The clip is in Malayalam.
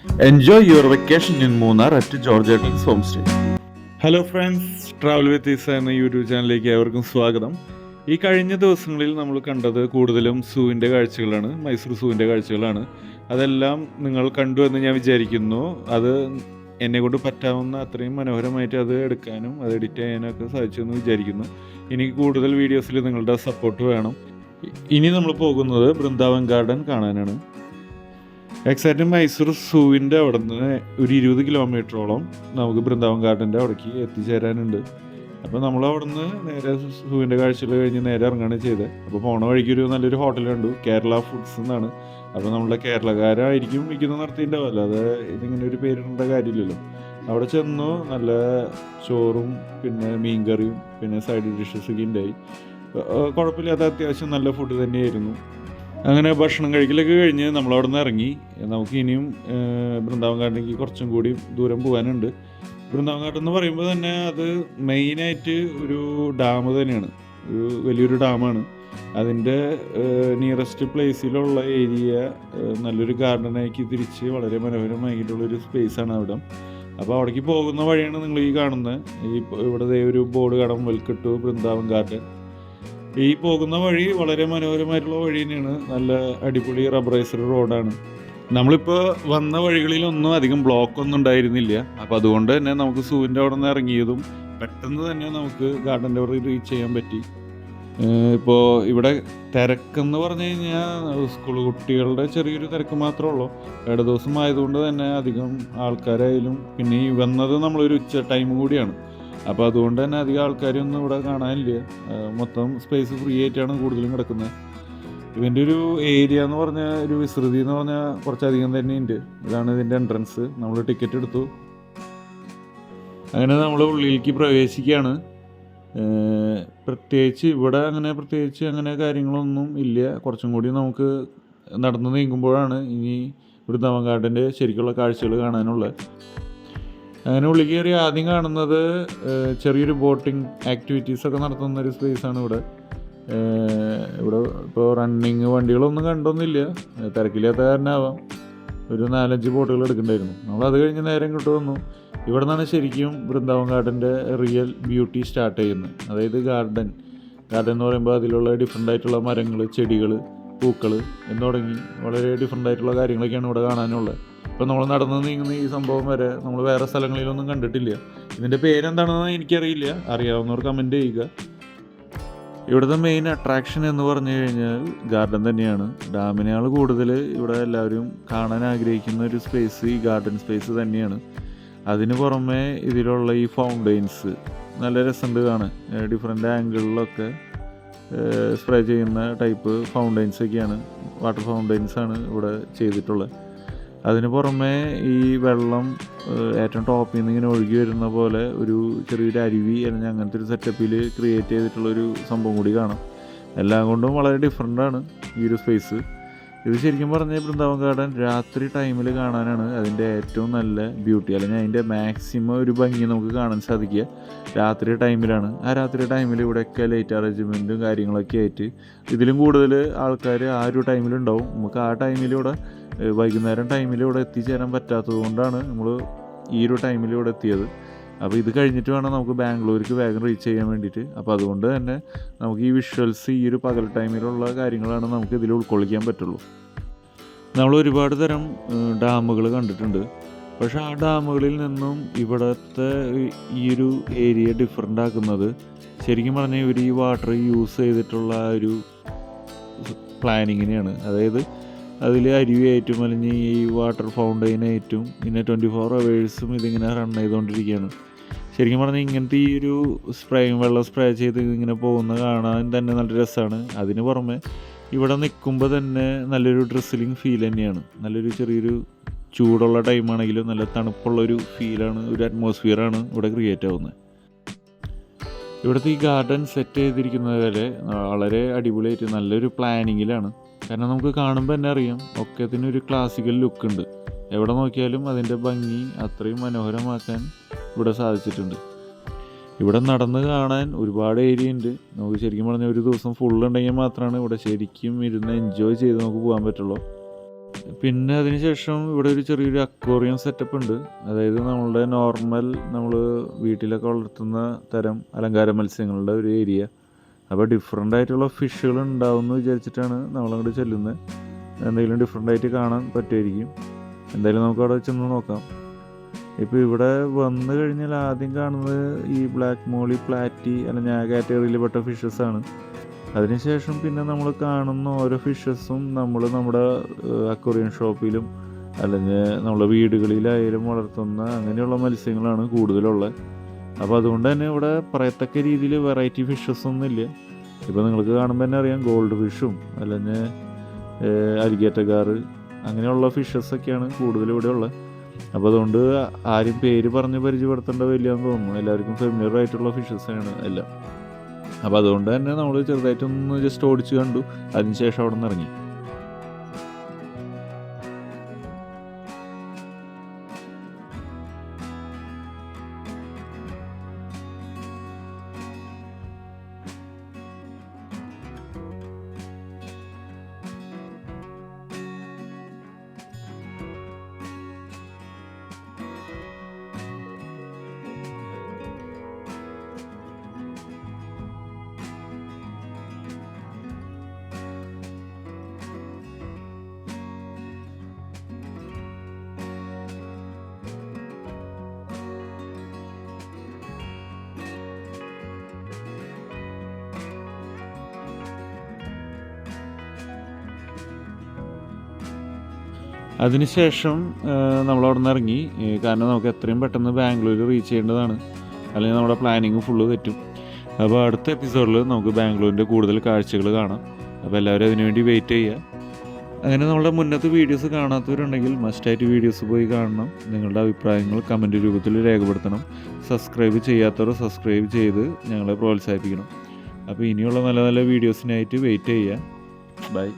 Enjoy your vacation in Munnar at George Atlas Homestay. Hello friends, travel with ഈസ എന്ന യൂട്യൂബ് ചാനലിലേക്ക് ഏവർക്കും സ്വാഗതം. ഈ കഴിഞ്ഞ ദിവസങ്ങളിൽ നമ്മൾ കണ്ടത് കൂടുതലും സൂവിൻ്റെ കാഴ്ചകളാണ്, മൈസൂർ സൂവിൻ്റെ കാഴ്ചകളാണ്. അതെല്ലാം നിങ്ങൾ കണ്ടു എന്ന് ഞാൻ വിചാരിക്കുന്നു. അത് എന്നെക്കൊണ്ട് പറ്റാവുന്ന അത്രയും മനോഹരമായിട്ട് അത് എടുക്കാനും അത് എഡിറ്റ് ചെയ്യാനൊക്കെ സാധിച്ചു എന്ന് വിചാരിക്കുന്നു. എനിക്ക് കൂടുതൽ വീഡിയോസിൽ നിങ്ങളുടെ സപ്പോർട്ട് വേണം. ഇനി നമ്മൾ പോകുന്നത് ബൃന്ദാവൻ ഗാർഡൻ കാണാനാണ്. എക്സാക്റ്റ് മൈസൂർ സൂവിൻ്റെ അവിടെ നിന്ന് ഒരു 20 കിലോമീറ്ററോളം നമുക്ക് ബൃന്ദാവൻ ഗാർഡൻ്റെ അവിടേക്ക് എത്തിച്ചേരാനുണ്ട്. അപ്പോൾ നമ്മൾ അവിടെ നിന്ന് നേരെ സൂവിൻ്റെ കാഴ്ചകൾ കഴിഞ്ഞ് നേരെ ഇറങ്ങുകയാണ് ചെയ്തത്. അപ്പോൾ പോണ വഴിക്ക് ഒരു നല്ലൊരു ഹോട്ടൽ കണ്ടു, കേരള ഫുഡ്സ് എന്നാണ്. അപ്പോൾ നമ്മളെ കേരളക്കാരായിരിക്കും വിൽക്കുന്ന നടത്തിയിട്ടുണ്ടാവും, അല്ലാതെ ഇതിങ്ങനെ ഒരു പേരിടേണ്ട കാര്യമില്ലല്ലോ. അവിടെ ചെന്നു നല്ല ചോറും പിന്നെ മീൻകറിയും പിന്നെ സൈഡ് ഡിഷസൊക്കെ ഉണ്ടായി. കുഴപ്പമില്ലാത്ത അത്യാവശ്യം നല്ല ഫുഡ് തന്നെയായിരുന്നു. അങ്ങനെ ഭക്ഷണം കഴിക്കലൊക്കെ കഴിഞ്ഞ് നമ്മളവിടെ നിന്ന് ഇറങ്ങി. നമുക്ക് ഇനിയും ബൃന്ദാവൻ ഗാർഡനിലേക്ക് കുറച്ചും കൂടി ദൂരം പോകാനുണ്ട്. ബൃന്ദാവൻ ഗാർഡൻ എന്ന് പറയുമ്പോൾ തന്നെ അത് മെയിനായിട്ട് ഒരു ഡാം തന്നെയാണ്, ഒരു വലിയൊരു ഡാമാണ്. അതിൻ്റെ നിയറസ്റ്റ് പ്ലേസിലുള്ള ഏരിയ നല്ലൊരു ഗാർഡനാക്കി തിരിച്ച് വളരെ മനോഹരമായിട്ടുള്ളൊരു സ്പേസാണ് അവിടെ. അപ്പോൾ അവിടേക്ക് പോകുന്ന വഴിയാണ് നിങ്ങൾ ഈ കാണുന്നത്. ഇവിടെ ഒരു ബോർഡ് കാണാം, വെൽക്കം ടു ബൃന്ദാവൻ ഗാർഡൻ. ഈ പോകുന്ന വഴി വളരെ മനോഹരമായിട്ടുള്ള വഴി തന്നെയാണ്, നല്ല അടിപൊളി റബ്ബറൈസ്ഡ് റോഡാണ്. നമ്മളിപ്പോൾ വന്ന വഴികളിലൊന്നും അധികം ബ്ലോക്കൊന്നും ഉണ്ടായിരുന്നില്ല. അപ്പോൾ അതുകൊണ്ട് തന്നെ നമുക്ക് സൂവിൻ്റെ അവിടെ നിന്ന് ഇറങ്ങിയതും പെട്ടെന്ന് തന്നെ നമുക്ക് ഗാർഡൻ്റെ അവിടെ റീച്ച് ചെയ്യാൻ പറ്റി. ഇപ്പോൾ ഇവിടെ തിരക്കെന്ന് പറഞ്ഞു കഴിഞ്ഞാൽ സ്കൂൾ കുട്ടികളുടെ ചെറിയൊരു തിരക്ക് മാത്രമേ ഉള്ളൂ. ഇട ദിവസം ആയതുകൊണ്ട് തന്നെ അധികം ആൾക്കാരായാലും പിന്നെ ഈ വന്നത് നമ്മളൊരു ഉച്ച ടൈം കൂടിയാണ്. അപ്പോൾ അതുകൊണ്ട് തന്നെ അധികം ആൾക്കാരൊന്നും ഇവിടെ കാണാനില്ല. മൊത്തം സ്പേസ് ഫ്രീ ആയിട്ടാണ് കൂടുതലും കിടക്കുന്നത്. ഇതിൻ്റെ ഒരു ഏരിയ എന്ന് പറഞ്ഞാൽ ഒരു വിസ്തൃതി എന്ന് പറഞ്ഞാൽ കുറച്ചധികം തന്നെയുണ്ട്. ഇതാണ് ഇതിൻ്റെ എൻട്രൻസ്. നമ്മൾ ടിക്കറ്റ് എടുത്തു. അങ്ങനെ നമ്മൾ ഉള്ളിലേക്ക് പ്രവേശിക്കുകയാണ്. പ്രത്യേകിച്ച് അങ്ങനെ കാര്യങ്ങളൊന്നും ഇല്ല. കുറച്ചും കൂടി നമുക്ക് നടന്ന് നീങ്ങുമ്പോഴാണ് ഇനി ബൃന്ദാവൻ ഗാർഡൻ്റെ ശരിക്കുള്ള കാഴ്ചകൾ കാണാനുള്ളത്. അങ്ങനെ ഉള്ളിൽ കയറി ആദ്യം കാണുന്നത് ചെറിയൊരു ബോട്ടിങ് ആക്ടിവിറ്റീസൊക്കെ നടത്തുന്ന ഒരു സ്പേസാണ് ഇവിടെ. ഇപ്പോൾ റണ്ണിങ് വണ്ടികളൊന്നും കണ്ടൊന്നുമില്ല, തിരക്കില്ലാത്ത കാരണമാവാം. ഒരു 4-5 ബോട്ടുകൾ എടുക്കണ്ടായിരുന്നു. നമ്മളത് കഴിഞ്ഞ് നേരെ ഇങ്ങോട്ട് വന്നു. ഇവിടെ നിന്നാണ് ശരിക്കും ബൃന്ദാവൻ ഗാർഡൻ്റെ റിയൽ ബ്യൂട്ടി സ്റ്റാർട്ട് ചെയ്യുന്നത്. അതായത് ഗാർഡൻ എന്ന് പറയുമ്പോൾ അതിലുള്ള ഡിഫറെൻ്റ് ആയിട്ടുള്ള മരങ്ങൾ, ചെടികൾ, പൂക്കൾ എന്ന് തുടങ്ങി വളരെ ഡിഫറെൻ്റ് ആയിട്ടുള്ള കാര്യങ്ങളൊക്കെയാണ് ഇവിടെ കാണാനുള്ളത്. ഇപ്പോൾ നമ്മൾ നടന്ന് നീങ്ങുന്ന ഈ സംഭവം വരെ നമ്മൾ വേറെ സ്ഥലങ്ങളിലൊന്നും കണ്ടിട്ടില്ല. ഇതിൻ്റെ പേരെന്താണെന്ന് എനിക്കറിയില്ല, അറിയാവുന്നവർ കമൻറ്റ് ചെയ്യുക. ഇവിടുത്തെ മെയിൻ അട്രാക്ഷൻ എന്ന് പറഞ്ഞു കഴിഞ്ഞാൽ ഗാർഡൻ തന്നെയാണ്. ഡാമിനേക്കാൾ കൂടുതൽ ഇവിടെ എല്ലാവരും കാണാൻ ആഗ്രഹിക്കുന്ന ഒരു സ്പേസ് ഈ ഗാർഡൻ സ്പേസ് തന്നെയാണ്. അതിന് പുറമെ ഇതിലുള്ള ഈ ഫൗണ്ടെയിൻസ് നല്ല രസമുണ്ട് കാണാൻ. ഡിഫറെൻ്റ് ആംഗിളിലൊക്കെ സ്പ്രേ ചെയ്യുന്ന ടൈപ്പ് ഫൗണ്ടെയിൻസൊക്കെയാണ്, വാട്ടർ ഫൗണ്ടെയിൻസാണ് ഇവിടെ ചെയ്തിട്ടുള്ളത്. അതിന് പുറമെ ഈ വെള്ളം ഏറ്റവും ടോപ്പിൽ നിന്ന് ഇങ്ങനെ ഒഴുകി വരുന്ന പോലെ ഒരു ചെറിയൊരു അരുവി അല്ലെങ്കിൽ അങ്ങനത്തെ ഒരു സെറ്റപ്പിൽ ക്രിയേറ്റ് ചെയ്തിട്ടുള്ളൊരു സംഭവം കൂടി കാണാം. എല്ലാം കൊണ്ടും വളരെ ഡിഫറെൻ്റാണ് ഈ ഒരു സ്പേസ്. ഇത് ശരിക്കും പറഞ്ഞാൽ ബൃന്ദാവൻ ഗാർഡൻ രാത്രി ടൈമിൽ കാണാനാണ് അതിൻ്റെ ഏറ്റവും നല്ല ബ്യൂട്ടി, അല്ലെങ്കിൽ അതിൻ്റെ മാക്സിമം ഒരു ഭംഗി നമുക്ക് കാണാൻ സാധിക്കുക രാത്രി ടൈമിലാണ്. ആ രാത്രി ടൈമിൽ ഇവിടെയൊക്കെ ലൈറ്റ് അറേഞ്ച്മെൻറ്റും കാര്യങ്ങളൊക്കെ ആയിട്ട് ഇതിലും കൂടുതൽ ആൾക്കാർ ആ ഒരു ടൈമിലുണ്ടാവും. നമുക്ക് ആ ടൈമിലൂടെ വൈകുന്നേരം ടൈമിലൂടെ എത്തിച്ചേരാൻ പറ്റാത്തത് കൊണ്ടാണ് നമ്മൾ ഈ ഒരു ടൈമിലൂടെ എത്തിയത്. അപ്പോൾ ഇത് കഴിഞ്ഞിട്ട് വേണം നമുക്ക് ബാംഗ്ലൂർക്ക് വേഗം റീച്ച് ചെയ്യാൻ വേണ്ടിയിട്ട്. അപ്പോൾ അതുകൊണ്ട് തന്നെ നമുക്ക് ഈ വിഷ്വൽസ് ഈ ഒരു പകൽ ടൈമിലുള്ള കാര്യങ്ങളാണ് നമുക്ക് ഇതിൽ ഉൾക്കൊള്ളിക്കാൻ പറ്റുള്ളൂ. നമ്മൾ ഒരുപാട് തരം ഡാമുകൾ കണ്ടിട്ടുണ്ട്. പക്ഷേ ആ ഡാമുകളിൽ നിന്നും ഇവിടുത്തെ ഈ ഒരു ഏരിയ ഡിഫറെൻ്റ് ആക്കുന്നത് ശരിക്കും പറഞ്ഞാൽ ഇവർ ഈ വാട്ടർ യൂസ് ചെയ്തിട്ടുള്ള ആ ഒരു പ്ലാനിങ്ങിനെയാണ്. അതായത് അതിൽ അരുവിയായിട്ടും അല്ലെങ്കിൽ ഈ വാട്ടർ ഫൗണ്ടെയിനായിട്ടും പിന്നെ 24 hours ഇതിങ്ങനെ റൺ ചെയ്തുകൊണ്ടിരിക്കുകയാണ്. ശരിക്കും പറഞ്ഞാൽ ഇങ്ങനത്തെ ഈ ഒരു വെള്ളം സ്പ്രേ ചെയ്ത് ഇങ്ങനെ പോകുന്ന കാണാൻ തന്നെ നല്ല രസമാണ്. അതിന് പുറമെ ഇവിടെ നിൽക്കുമ്പോൾ തന്നെ നല്ലൊരു ഡ്രിസിലിംഗ് ഫീൽ തന്നെയാണ്. നല്ലൊരു ചെറിയൊരു ചൂടുള്ള ടൈമാണെങ്കിലും നല്ല തണുപ്പുള്ളൊരു ഫീലാണ്, ഒരു അറ്റ്മോസ്ഫിയറാണ് ഇവിടെ ക്രിയേറ്റ് ആവുന്നത്. ഇവിടുത്തെ ഈ ഗാർഡൻ സെറ്റ് ചെയ്തിരിക്കുന്നത് വരെ വളരെ അടിപൊളിയായിട്ട് നല്ലൊരു പ്ലാനിങ്ങിലാണ്. കാരണം നമുക്ക് കാണുമ്പോൾ തന്നെ അറിയാം ഒക്കത്തിനൊരു ക്ലാസിക്കൽ ലുക്ക് ഉണ്ട്. എവിടെ നോക്കിയാലും അതിൻ്റെ ഭംഗി അത്രയും മനോഹരമാക്കാൻ ഇവിടെ സാധിച്ചിട്ടുണ്ട്. ഇവിടെ നടന്ന് കാണാൻ ഒരുപാട് ഏരിയ ഉണ്ട്. നമുക്ക് ശരിക്കും പറഞ്ഞാൽ ഒരു ദിവസം ഫുൾ ഉണ്ടെങ്കിൽ മാത്രമാണ് ഇവിടെ ശരിക്കും ഇരുന്ന് എൻജോയ് ചെയ്ത് നമുക്ക് പോകാൻ പറ്റുള്ളൂ. പിന്നെ അതിനുശേഷം ഇവിടെ ഒരു ചെറിയൊരു അക്വേറിയം സെറ്റപ്പ് ഉണ്ട്. അതായത് നമ്മളുടെ നോർമൽ നമ്മൾ വീട്ടിലൊക്കെ വളർത്തുന്ന തരം അലങ്കാര മത്സ്യങ്ങളുടെ ഒരു ഏരിയ. അപ്പോൾ ഡിഫറെൻ്റ് ആയിട്ടുള്ള ഫിഷുകൾ ഉണ്ടാവുമെന്ന് വിചാരിച്ചിട്ടാണ് നമ്മളങ്ങോട്ട് ചെല്ലുന്നത്. എന്തെങ്കിലും ഡിഫറെൻ്റ് ആയിട്ട് കാണാൻ പറ്റുമായിരിക്കും. എന്തായാലും നമുക്ക് അവിടെ ചെന്ന് നോക്കാം. ഇപ്പോൾ ഇവിടെ വന്നു കഴിഞ്ഞാൽ ആദ്യം കാണുന്നത് ഈ ബ്ലാക്ക് മോളി, പ്ലാറ്റി അല്ലെങ്കിൽ ആ കാറ്റഗറിയിൽ പെട്ട ഫിഷസാണ്. അതിനുശേഷം പിന്നെ നമ്മൾ കാണുന്ന ഓരോ ഫിഷസും നമ്മുടെ അക്വേറിയം ഷോപ്പിലും അല്ലെങ്കിൽ നമ്മളെ വീടുകളിലായാലും വളർത്തുന്ന അങ്ങനെയുള്ള മത്സ്യങ്ങളാണ് കൂടുതലുള്ളത്. അപ്പോൾ അതുകൊണ്ട് തന്നെ ഇവിടെ പറയത്തക്ക രീതിയിൽ വെറൈറ്റി ഫിഷസ് ഒന്നും ഇല്ല. ഇപ്പോൾ നിങ്ങൾക്ക് കാണുമ്പോൾ തന്നെ അറിയാം, ഗോൾഡ് ഫിഷും അല്ലെങ്കിൽ അലിഗേറ്റർ അങ്ങനെയുള്ള ഫിഷസൊക്കെയാണ് കൂടുതലും ഇവിടെ ഉള്ളത്. അപ്പോൾ അതുകൊണ്ട് ആരും പേര് പറഞ്ഞ് പരിചയപ്പെടുത്തേണ്ട വലിയാന്ന് തോന്നുന്നു. എല്ലാവർക്കും ഫെമിലിയർ ആയിട്ടുള്ള ഫിഷസാണ് എല്ലാം. അപ്പോൾ അതുകൊണ്ട് തന്നെ നമ്മൾ ചെറുതായിട്ടൊന്ന് ജസ്റ്റ് ഓടിച്ച് കണ്ടു. അതിനുശേഷം അവിടെ നിന്ന് ഇറങ്ങി. അതിനുശേഷം നമ്മളവിടെ നിന്ന് ഇറങ്ങി. കാരണം നമുക്ക് എത്രയും പെട്ടെന്ന് ബാംഗ്ലൂർ റീച്ച് ചെയ്യേണ്ടതാണ്, അല്ലെങ്കിൽ നമ്മുടെ പ്ലാനിങ് ഫുള്ള് തെറ്റും. അപ്പോൾ അടുത്ത എപ്പിസോഡിൽ നമുക്ക് ബാംഗ്ലൂരിൻ്റെ കൂടുതൽ കാഴ്ചകൾ കാണാം. അപ്പോൾ എല്ലാവരും അതിനുവേണ്ടി വെയിറ്റ് ചെയ്യുക. അങ്ങനെ നമ്മുടെ മുന്നത്തെ വീഡിയോസ് കാണാത്തവരുണ്ടെങ്കിൽ മസ്റ്റായിട്ട് വീഡിയോസ് പോയി കാണണം. നിങ്ങളുടെ അഭിപ്രായങ്ങൾ കമൻറ്റ് രൂപത്തിൽ രേഖപ്പെടുത്തണം. സബ്സ്ക്രൈബ് ചെയ്യാത്തവർ സബ്സ്ക്രൈബ് ചെയ്ത് ഞങ്ങളെ പ്രോത്സാഹിപ്പിക്കണം. അപ്പോൾ ഇനിയുള്ള നല്ല നല്ല വീഡിയോസിനായിട്ട് വെയിറ്റ് ചെയ്യുക. ബൈ.